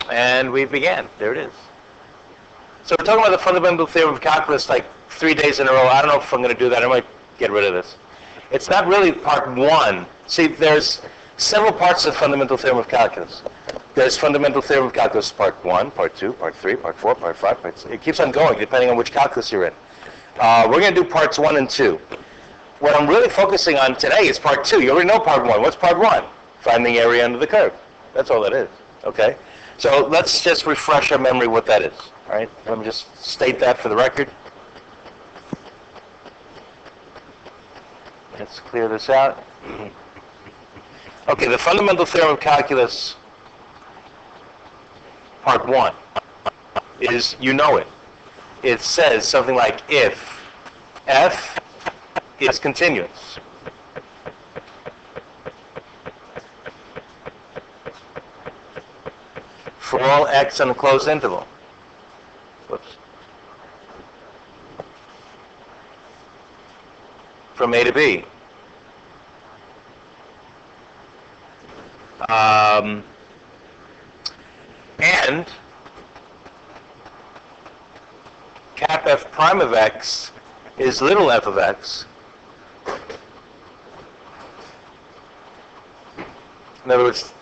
And we began. There it is. So we're talking about the fundamental theorem of calculus like 3 days in a row. I don't know if I'm going to do that. I might get rid of this. It's not really part one. See, there's several parts of the fundamental theorem of calculus. There's fundamental theorem of calculus part 1, part 2, part 3, part 4, part 5. It keeps on going depending on which calculus you're in. We're going to do parts 1 and 2. What I'm really focusing on today is part 2. You already know part 1. What's part 1? Find the area under the curve. That's all that is. Okay? So let's just refresh our memory what that is. All right? Let me just state that for the record. Let's clear this out. Okay, the fundamental theorem of calculus, part 1, is, you know it. It says something like if f is continuous, for all x on a closed interval. Whoops. From A to B. And cap f prime of x is little f of x. In other words,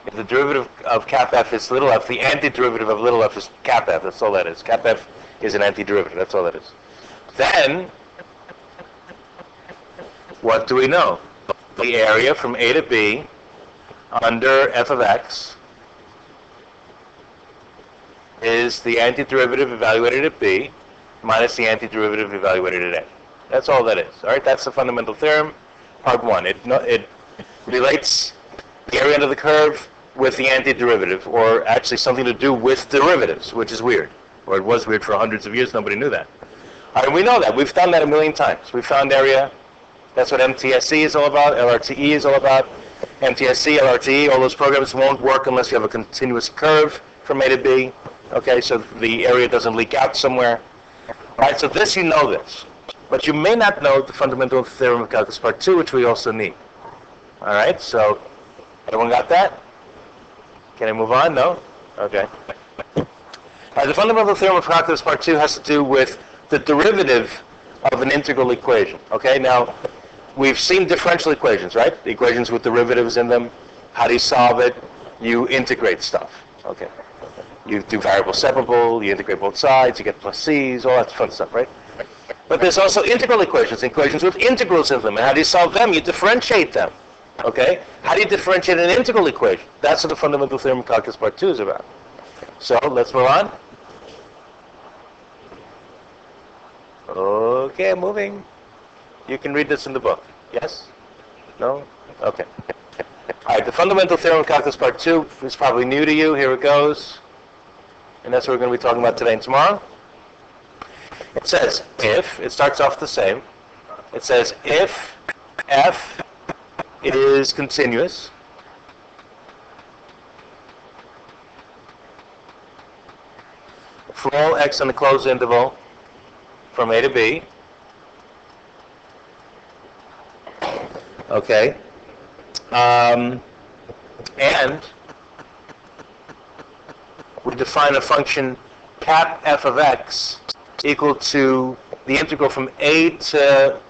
if the derivative of cap f is little f, the antiderivative of little f is cap f. That's all that is. Cap f is an antiderivative. That's all that is. Then, what do we know? The area from A to B under f of x is the antiderivative evaluated at b minus the antiderivative evaluated at a. That's all that is. All right, that's the fundamental theorem, part 1. It relates the area under the curve with the antiderivative, or actually something to do with derivatives, which is weird. Or it was weird for hundreds of years. Nobody knew that. All right, we know that. We've done that a million times. We found area. That's what MTSE is all about. LRTE is all about. MTSE, LRTE, all those programs won't work unless you have a continuous curve from A to B. Okay, so the area doesn't leak out somewhere. All right, so this, you know this. But you may not know the fundamental theorem of calculus part 2, which we also need. All right, so everyone got that? Can I move on? No? Okay. All right, the fundamental theorem of calculus part 2 has to do with the derivative of an integral equation. Okay, now, we've seen differential equations, right? The equations with derivatives in them. How do you solve it? You integrate stuff. Okay. You do variable separable, you integrate both sides, you get plus c's, all that fun stuff, right? But there's also integral equations with integrals in them. And how do you solve them? You differentiate them. Okay? How do you differentiate an integral equation? That's what the fundamental theorem of calculus part 2 is about. So, let's move on. Okay, moving. You can read this in the book. Yes? No? Okay. All right, the fundamental theorem of calculus part 2 is probably new to you. Here it goes. And that's what we're going to be talking about today and tomorrow. It says, if, it starts off the same. It says, if f is continuous, for all x on a closed interval from A to B, okay, and we define a function cap f of x equal to the integral from a to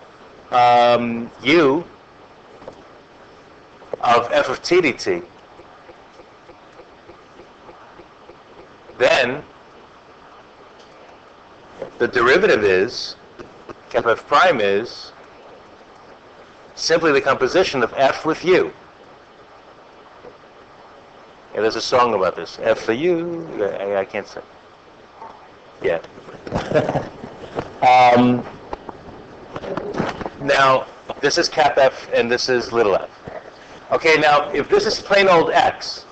u of f of t dt. Then the derivative is, cap f prime is, simply the composition of f with u. Yeah, there's a song about this. F for you. I can't say. Yeah. Now, this is cap f and this is little f. Okay, now, if this is plain old x,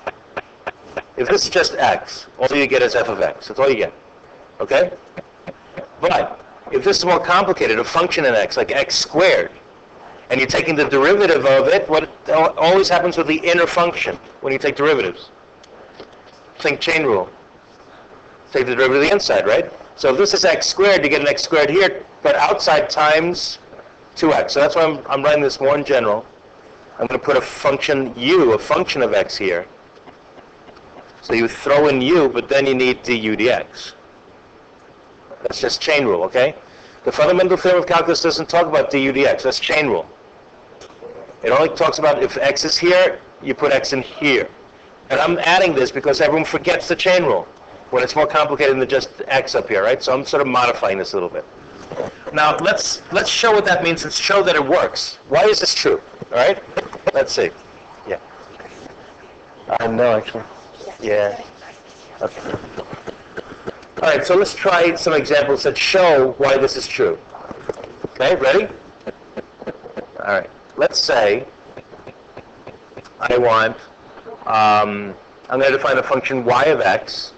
if this is just x, all you get is f of x. That's all you get. Okay? But, if this is more complicated, a function in x, like x squared, and you're taking the derivative of it, what always happens with the inner function when you take derivatives? Think chain rule. Take the derivative of the inside, right? So if this is x squared, you get an x squared here, but outside times 2x. So that's why I'm writing this more in general. I'm going to put a function u, a function of x here. So you throw in u, but then you need du dx. That's just chain rule, okay? The fundamental theorem of calculus doesn't talk about du dx. That's chain rule. It only talks about if x is here, you put x in here. And I'm adding this because everyone forgets the chain rule when it's more complicated than just x up here, right? So I'm sort of modifying this a little bit. Now let's show what that means and show that it works. Why is this true? All right? Let's see. Yeah. No, actually. Yeah. Okay. All right. So let's try some examples that show why this is true. Okay. Ready? All right. Let's say I want. I'm going to define a function y of x,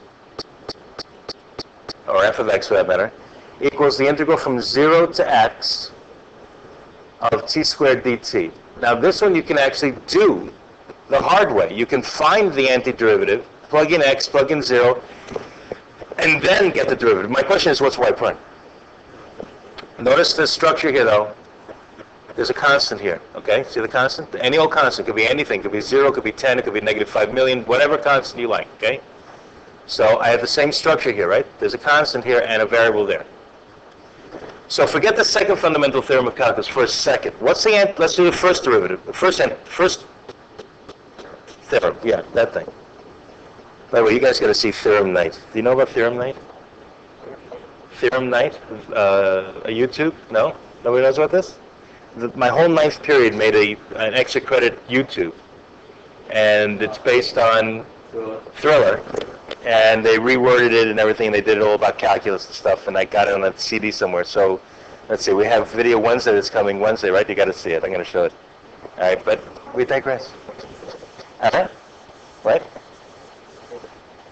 or f of x for that matter, equals the integral from 0 to x of t squared dt. Now this one you can actually do the hard way. You can find the antiderivative, plug in x, plug in 0, and then get the derivative. My question is, what's y prime? Notice the structure here though. There's a constant here, okay? See the constant? Any old constant, could be anything, could be 0, could be 10, it could be negative 5 million, whatever constant you like, okay? So I have the same structure here, right? There's a constant here and a variable there. So forget the second fundamental theorem of calculus for a second. What's the let's do the first derivative. The first theorem. Yeah, that thing. By the way, you guys got to see Theorem Night. Do you know about Theorem Night? Theorem Night? A YouTube? No? Nobody knows about this? My whole ninth period made an extra credit YouTube, and it's based on Thriller, and they reworded it and everything, and they did it all about calculus and stuff, and I got it on a CD somewhere. So let's see, we have video Wednesday that's coming Wednesday, right? You got to see it. I'm going to show it. All right, but we digress. Right?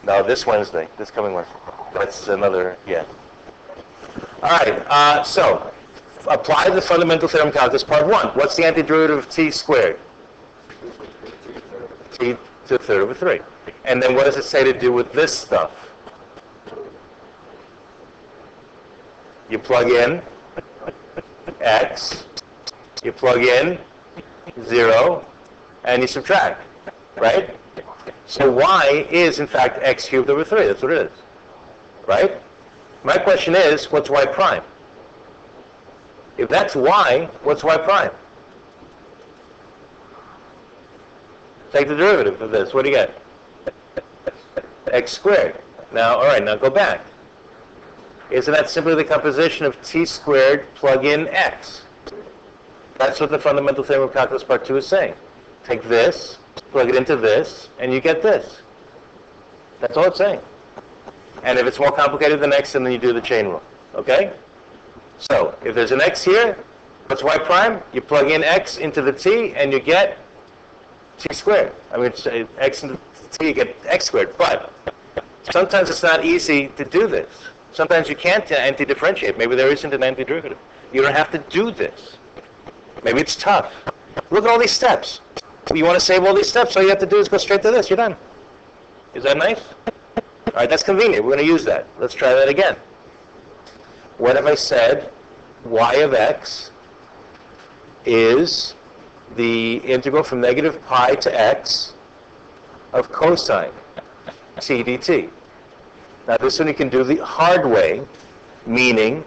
No, this Wednesday, this coming Wednesday. That's another, yeah. All right, so apply the fundamental theorem of calculus part 1. What's the antiderivative of t squared? T to the third over 3. And then what does it say to do with this stuff? You plug in x, you plug in 0, and you subtract, right? So y is, in fact, x cubed over 3. That's what it is, right? My question is, what's y prime? If that's y, what's y prime? Take the derivative of this. What do you get? X squared. Now, all right, now go back. Isn't that simply the composition of t squared plug in x? That's what the fundamental theorem of calculus part 2 is saying. Take this, plug it into this, and you get this. That's all it's saying. And if it's more complicated than x, then you do the chain rule. Okay? So, if there's an x here, what's y prime? You plug in x into the t, and you get t squared. I mean, x into t, you get x squared. But sometimes it's not easy to do this. Sometimes you can't anti-differentiate. Maybe there isn't an antiderivative. You don't have to do this. Maybe it's tough. Look at all these steps. You want to save all these steps, all you have to do is go straight to this. You're done. Is that nice? All right, that's convenient. We're going to use that. Let's try that again. What have I said? Y of x is the integral from negative pi to x of cosine t dt. Now this one you can do the hard way, meaning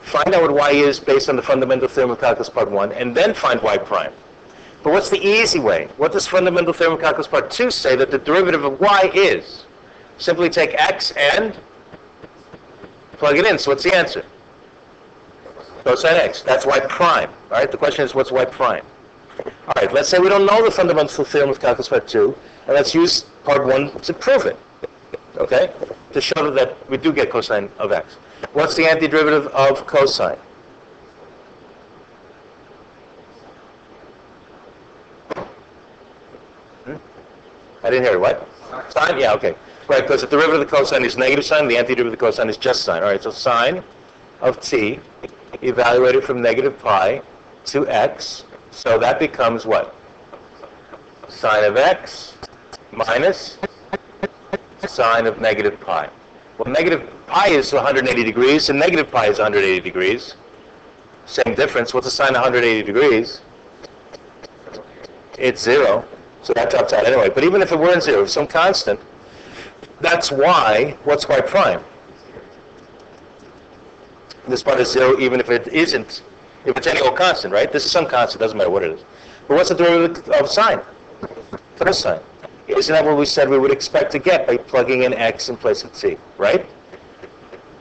find out what y is based on the fundamental theorem of calculus part 1, and then find y prime. But what's the easy way? What does fundamental theorem of calculus part 2 say that the derivative of y is? Simply take x and plug it in. So what's the answer? Cosine x. That's y prime. All right, the question is, what's y prime? All right, let's say we don't know the fundamental theorem of calculus part 2, and let's use part 1 to prove it, okay? To show that we do get cosine of x. What's the antiderivative of cosine? I didn't hear it. What? Sine? Yeah, okay. Right, because the derivative of the cosine is negative sine, the antiderivative of the cosine is just sine. All right, so sine of t evaluated from negative pi to x. So that becomes what? Sine of x minus sine of negative pi. Well, negative pi is 180 degrees, and negative pi is 180 degrees. Same difference. What's the sine of 180 degrees? It's 0. So that drops out anyway. But even if it weren't 0, some constant, that's y. What's y prime? This part is 0 even if it isn't, if it's any old constant, right? This is some constant, doesn't matter what it is. But what's the derivative of sine? Cosine. Isn't that what we said we would expect to get by plugging in x in place of t, right?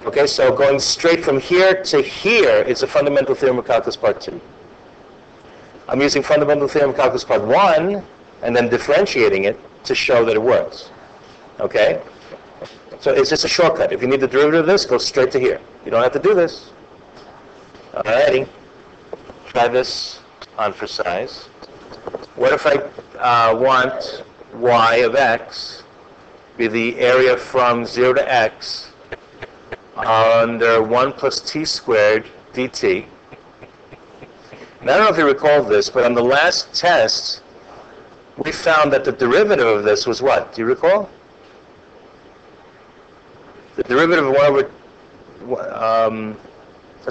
Okay, so going straight from here to here is a fundamental theorem of calculus part 2. I'm using fundamental theorem of calculus part 1 and then differentiating it to show that it works. Okay? So it's just a shortcut. If you need the derivative of this, go straight to here. You don't have to do this. Alrighty. Try this on for size. What if I want y of x be the area from 0 to x under 1 plus t squared dt? And I don't know if you recall this, but on the last test, we found that the derivative of this was what? Do you recall? The derivative of 1 over...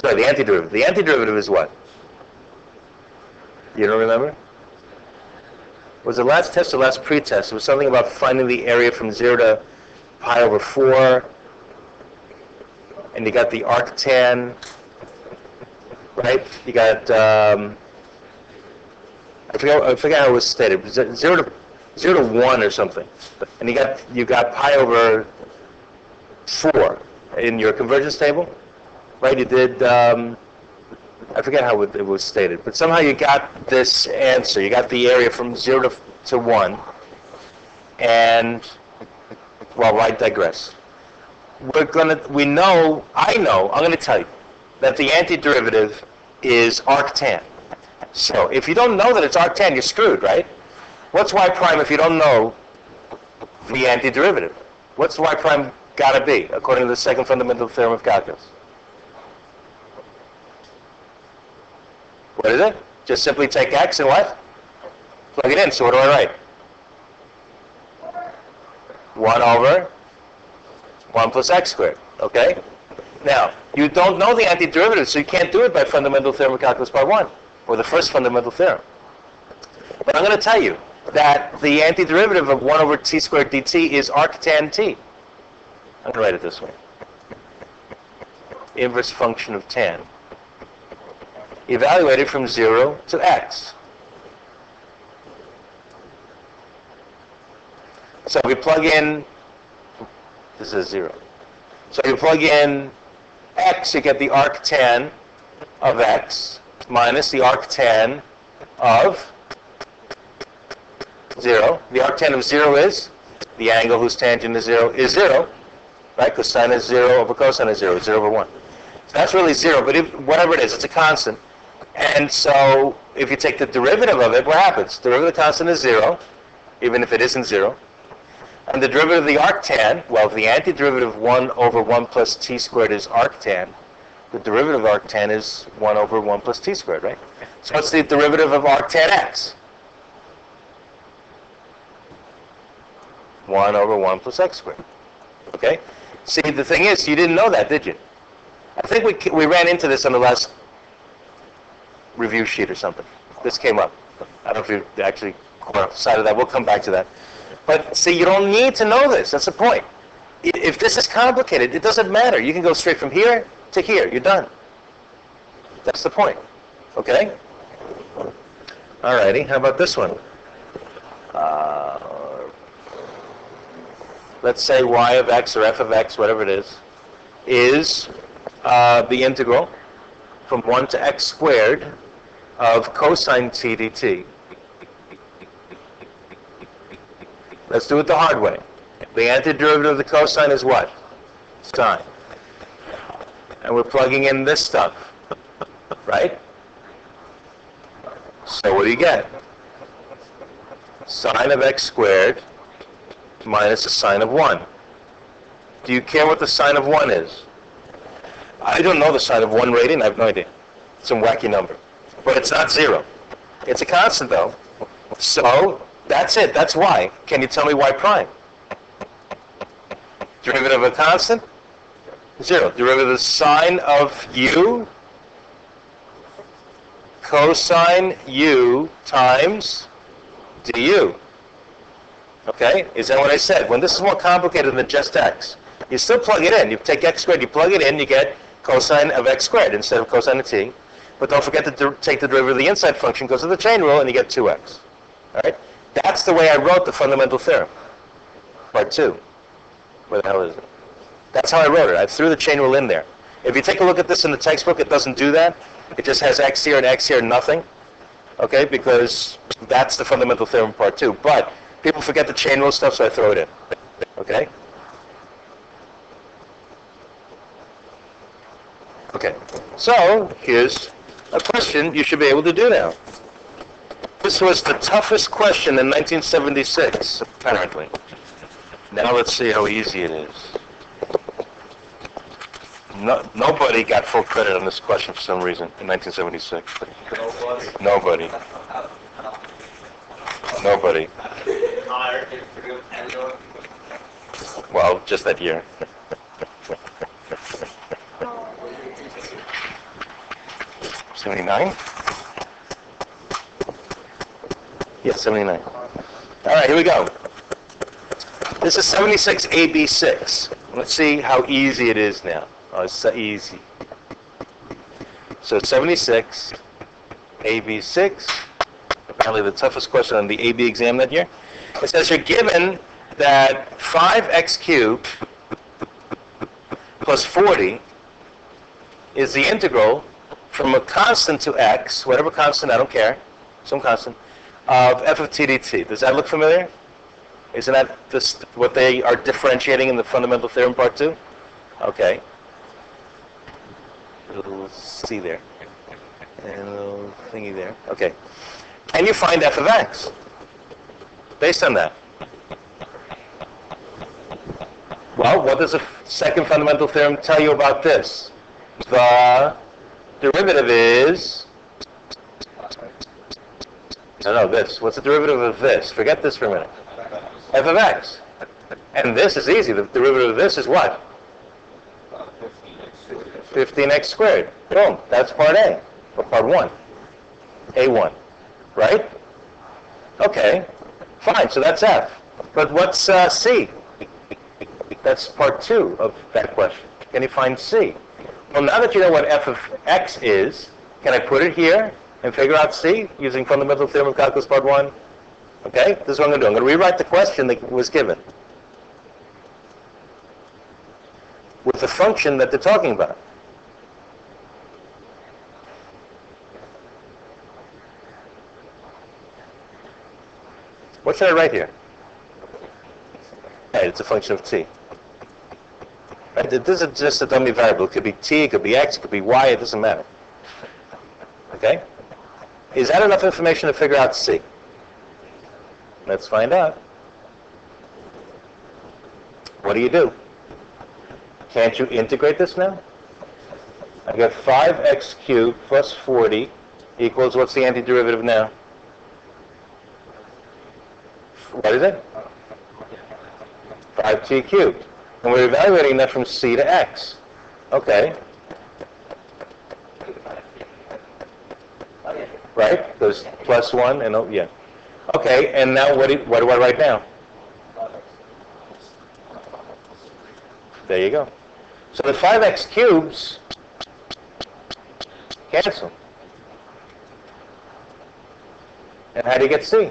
sorry, the antiderivative. The antiderivative is what? You don't remember? Was the last test or last pretest? It was something about finding the area from 0 to pi over 4. And you got the arctan, right? You got, I forget how it was stated. It was 0 to 1 or something. And you got pi over 4 in your convergence table, right? You did, I forget how it was stated, but somehow you got this answer. You got the area from 0 to 1. And, well, I digress. I'm going to tell you that the antiderivative is arctan. So if you don't know that it's arctan, you're screwed, right? What's y prime if you don't know the antiderivative? What's y prime got to be, according to the second fundamental theorem of calculus? What is it? Just simply take x and what? Plug it in. So what do I write? 1 over 1 plus x squared. Okay? Now, you don't know the antiderivative, so you can't do it by fundamental theorem of calculus part 1, or the first fundamental theorem. But I'm going to tell you that the antiderivative of 1 over t squared dt is arctan t. I'm going to write it this way. Inverse function of tan. Evaluated from 0 to x. So we plug in, this is 0. So you plug in x, you get the arctan of x minus the arctan of 0. The arctan of 0 is the angle whose tangent is 0 is 0, right? Because sine is 0 over cosine is 0, 0 over 1. So that's really 0, but whatever it is, it's a constant. And so if you take the derivative of it, what happens? The derivative of the constant is 0, even if it isn't 0. And the derivative of the arctan, well, if the antiderivative of 1 over 1 plus t squared is arctan, the derivative of arctan is 1 over 1 plus t squared, right? So what's the derivative of arctan x? 1 over 1 plus x squared. Okay? See, the thing is, you didn't know that, did you? I think we ran into this on the last review sheet or something. This came up. I don't know if you actually decided that. We'll come back to that. But see, you don't need to know this. That's the point. If this is complicated, it doesn't matter. You can go straight from here to here. You're done. That's the point. Okay? Alrighty. How about this one? Let's say y of x or f of x, whatever it is the integral from 1 to x squared of cosine t dt. Let's do it the hard way. The antiderivative of the cosine is what? Sine. And we're plugging in this stuff, right? So what do you get? Sine of x squared minus the sine of 1. Do you care what the sine of 1 is? I don't know the sine of 1 radian. I have no idea. Some wacky number. But it's not 0. It's a constant, though. So that's it. That's y. Can you tell me y prime? Derivative of a constant? 0. Derivative of the sine of u, cosine u times du. Okay, is that what I said? When this is more complicated than just x, you still plug it in. You take x squared, you plug it in, you get cosine of x squared instead of cosine of t. But don't forget to take the derivative of the inside function, goes to the chain rule, and you get 2x. All right? That's the way I wrote the fundamental theorem. Part 2. Where the hell is it? That's how I wrote it. I threw the chain rule in there. If you take a look at this in the textbook, it doesn't do that. It just has x here and x here, nothing. Okay? Because that's the fundamental theorem part 2. But people forget the chain rule stuff, so I throw it in. Okay? Okay. So, here's a question you should be able to do now. This was the toughest question in 1976, apparently. Now let's see how easy it is. Nobody got full credit on this question for some reason in 1976. Nobody. Nobody. Well, just that year. '79? Yes, 79. All right, here we go. This is 76 AB6. Let's see how easy it is now. Oh, it's so easy. So 76 AB6. Apparently the toughest question on the AB exam that year. It says you're given that 5x cubed plus 40 is the integral from a constant to x, whatever constant, I don't care, some constant, of f of t dt. Does that look familiar? Isn't that this, what they are differentiating in the fundamental theorem part 2? Okay. A little C there. And a little thingy there. Okay. Can you find f of x based on that? Well, what does the second fundamental theorem tell you about this? The derivative is... No, this. What's the derivative of this? Forget this for a minute. F of x. And this is easy. The derivative of this is what? 15x squared. Boom. That's part A. Or part 1. A1. Right? Okay. Fine. So that's F. But what's C? That's part 2 of that question. Can you find C? Well, now that you know what f of x is, can I put it here and figure out C using fundamental theorem of calculus part 1? Okay? This is what I'm going to do. I'm going to rewrite the question that was given with the function that they're talking about. What should I write here? Hey, it's a function of t. Right? This is just a dummy variable. It could be t, it could be x, it could be y, it doesn't matter. Okay? Is that enough information to figure out c? Let's find out. What do? Can't you integrate this now? I've got 5x cubed plus 40 equals, what's the antiderivative now? What is it? 5t cubed. And we're evaluating that from c to x. Okay. Right? Goes plus 1 and oh, yeah. Okay, and now what do I write now? There you go. So the 5x cubes cancel. And how do you get c?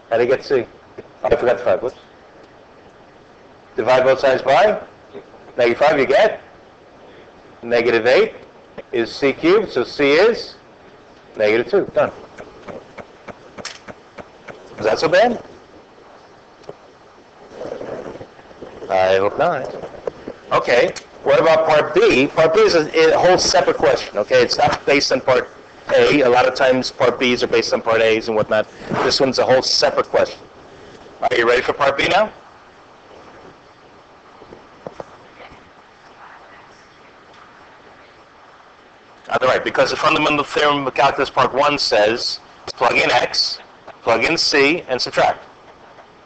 How do you get c? Oh, I forgot the 5. Whoops. Divide both sides by -5, you get -8 is c cubed, so c is -2. Done. Is that so bad? I hope not. Okay, what about part B? Part B is a whole separate question, okay? It's not based on part A. A lot of times part B's are based on part A's and whatnot. This one's a whole separate question. Are you ready for part B now? All right, because the fundamental theorem of calculus part 1 says plug in x, plug in c, and subtract.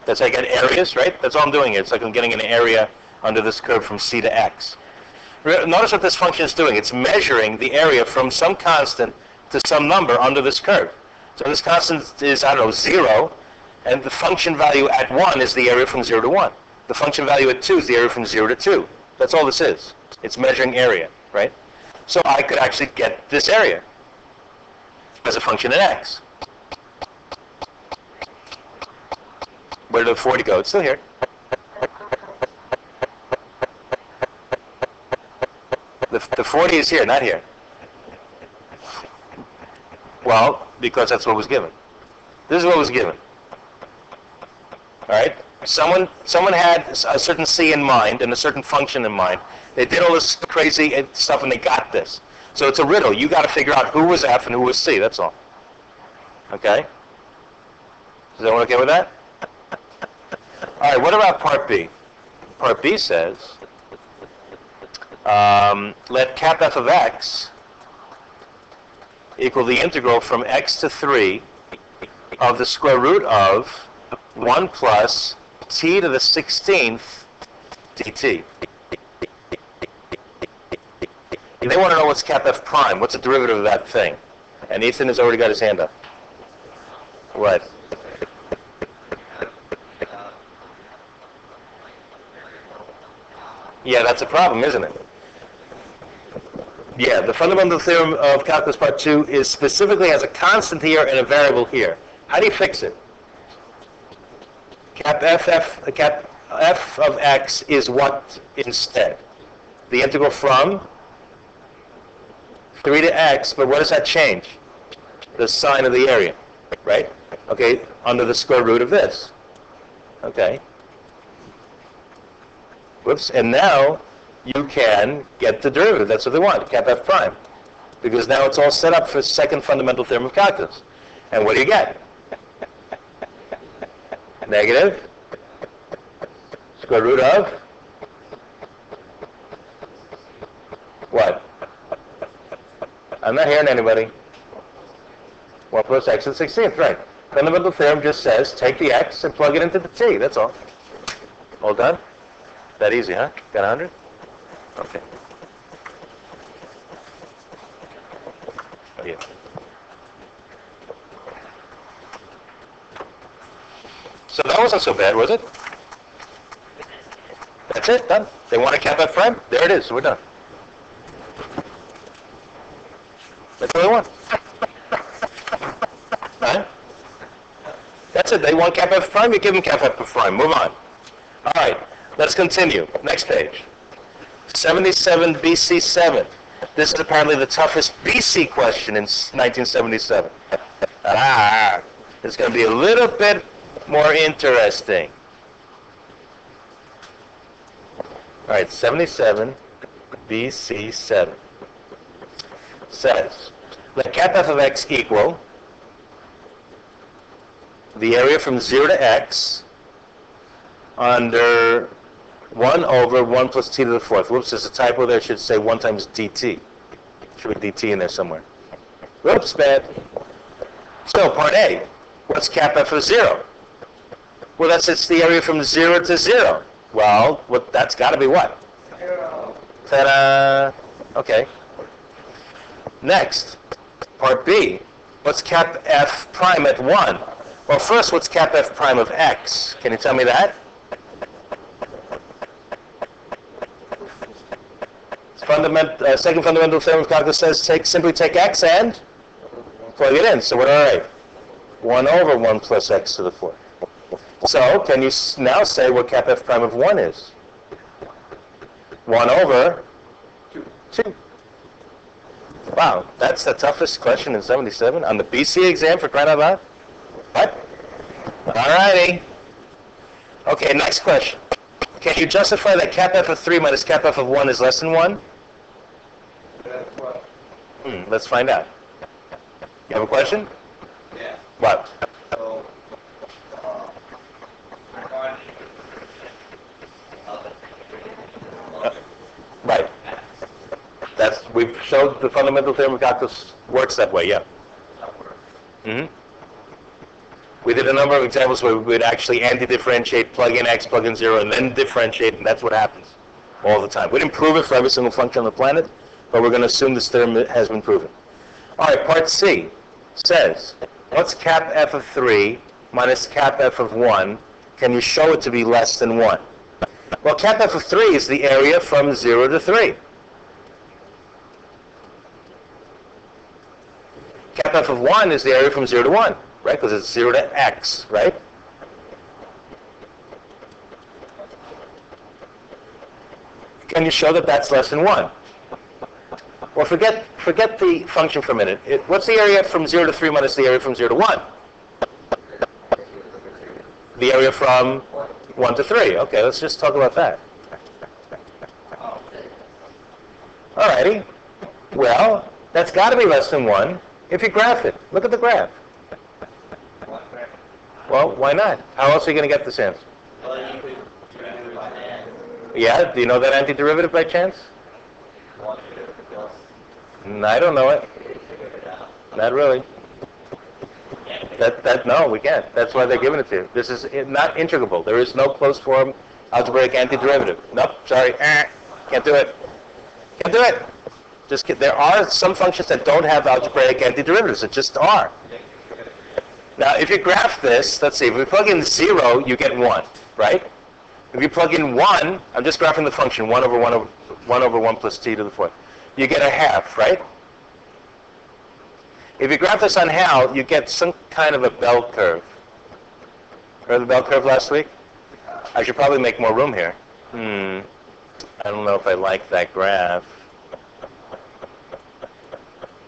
That's how I get areas, right? That's all I'm doing here. It's like I'm getting an area under this curve from c to x. Notice what this function is doing. It's measuring the area from some constant to some number under this curve. So this constant is, I don't know, 0, and the function value at 1 is the area from 0 to 1. The function value at 2 is the area from 0 to 2. That's all this is. It's measuring area, right? So I could actually get this area as a function in x. Where did the 40 go? It's still here. The 40 is here, not here. Well, because that's what was given. This is what was given. All right? Someone had a certain c in mind and a certain function in mind. They did all this crazy stuff and they got this. So it's a riddle. You got to figure out who was f and who was c. That's all. Okay? Is everyone okay with that? All right. What about part B? Part B says, let cap f of x equal the integral from x to 3 of the square root of 1 plus t to the 16th dt. And they want to know what's cap f prime. What's the derivative of that thing? And Ethan has already got his hand up. What? Yeah, that's a problem, isn't it? Yeah, the fundamental theorem of calculus part 2 is specifically has a constant here and a variable here. How do you fix it? Cap f of x is what instead? The integral from 3 to x, but what does that change? The sign of the area, right? Okay, under the square root of this. Okay. Whoops, and now you can get the derivative. That's what they want, cap f prime. Because now it's all set up for second fundamental theorem of calculus. And what do you get? Negative square root of what? I'm not hearing anybody. 1 plus x to the 16th, right. Fundamental theorem just says take the x and plug it into the t, that's all. All done? That easy, huh? Got 100? Okay. Yeah. So that wasn't so bad, was it? That's it, done. They want a cap f prime? There it is, we're done. That's all they want. Right? That's it, they want cap f prime, you give them cap f prime. Move on. All right, let's continue. Next page. 77 BC 7. This is apparently the toughest BC question in 1977. It's going to be a little bit more interesting. All right, 77 BC 7 says, let cap f of x equal the area from 0 to x under 1 over 1 plus t to the 4th. Whoops, there's a typo there. It should say 1 times dt. Should be dt in there somewhere. Whoops, bad. So, part A. What's cap f of 0? Well, it's the area from 0 to 0. Well, that's got to be what? 0. Ta-da! Okay. Next, part B. What's cap f prime at 1? Well, first, what's cap f prime of x? Can you tell me that? Second fundamental theorem of calculus says simply take x and plug it in. So what do I write? 1 over 1 plus x to the 4th. So can you now say what cap f prime of 1 is? 1 over 2. Wow, that's the toughest question in 77 on the BC exam, for crying out loud. What? Alrighty. Okay, next question. Can you justify that cap f of 3 minus cap f of 1 is less than 1? Let's find out. You have a question? Yeah. What? So, Right. We've showed the fundamental theorem of calculus works that way, yeah. Mm-hmm. We did a number of examples where we would actually anti-differentiate, plug in x, plug in 0, and then differentiate, and that's what happens all the time. We didn't prove it for every single function on the planet, but we're going to assume this theorem has been proven. All right, part C says, What's cap f of 3 minus cap f of 1? Can you show it to be less than 1? Well, cap f of 3 is the area from 0 to 3. Cap f of 1 is the area from 0 to 1, right? Because it's 0 to x, right? Can you show that that's less than 1? Well, forget the function for a minute. What's the area from 0 to 3 minus the area from 0 to 1? The area from 1 to 3. Okay, let's just talk about that. Alrighty. Well, that's got to be less than 1 if you graph it. Look at the graph. Well, why not? How else are you going to get this answer? Yeah, do you know that antiderivative by chance? I don't know it. Not really. No, we can't. That's why they're giving it to you. This is not integrable. There is no closed form algebraic antiderivative. Nope, sorry. Can't do it. Can't do it. There are some functions that don't have algebraic antiderivatives. It just are. Now, if you graph this, let's see. If we plug in 0, you get 1, right? If you plug in 1, I'm just graphing the function 1 over 1 plus t to the 4th. You get a half, right? If you graph this on HAL, you get some kind of a bell curve. Remember the bell curve last week? I should probably make more room here. I don't know if I like that graph.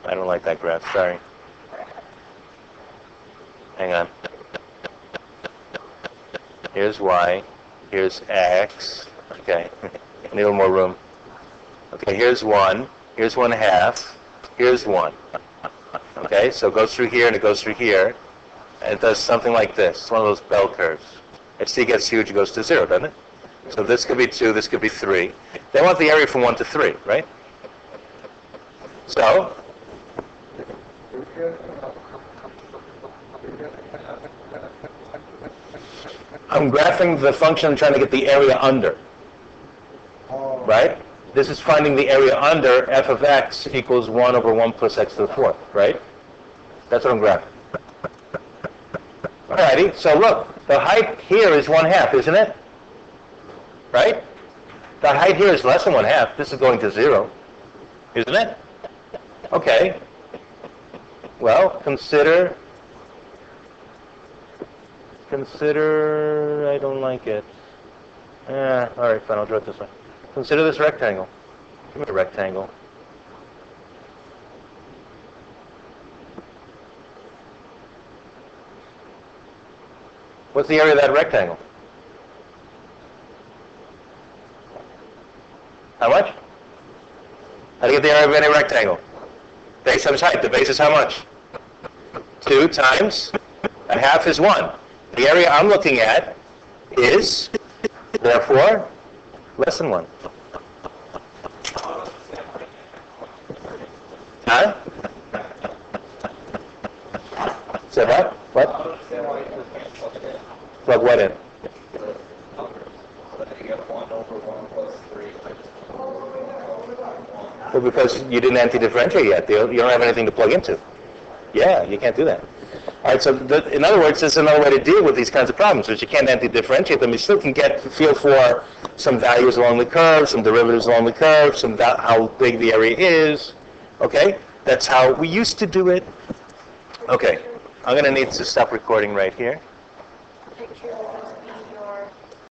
I don't like that graph, sorry. Hang on. Here's y. Here's x. Okay, need a little more room. Okay, here's 1. Here's 1 half. Here's 1. Okay, so it goes through here and it goes through here. And it does something like this. It's one of those bell curves. As t gets huge, it goes to 0, doesn't it? So this could be 2, this could be 3. They want the area from 1 to 3, right? So, I'm graphing the function I'm trying to get the area under, right? This is finding the area under f of x equals 1 over 1 plus x to the 4th, right? That's what I'm graphing. Alrighty, so look, the height here is 1/2, isn't it? Right? The height here is less than 1/2. This is going to 0, isn't it? Okay. Well, consider, I don't like it. Alright, fine, I'll draw it this way. Consider this rectangle. Give me a rectangle. What's the area of that rectangle? How much? How do you get the area of any rectangle? Base times height. The base is how much? 2 times a half is 1. The area I'm looking at is, therefore, less than 1. Huh? Say what? What? Plug what in? Well, because you didn't anti-differentiate yet. You don't have anything to plug into. Yeah, you can't do that. All right, so in other words, there's another way to deal with these kinds of problems, which you can't anti-differentiate them. You still can get a feel for some values along the curve, some derivatives along the curve, how big the area is. Okay? That's how we used to do it. Okay. I'm going to need to stop recording right here.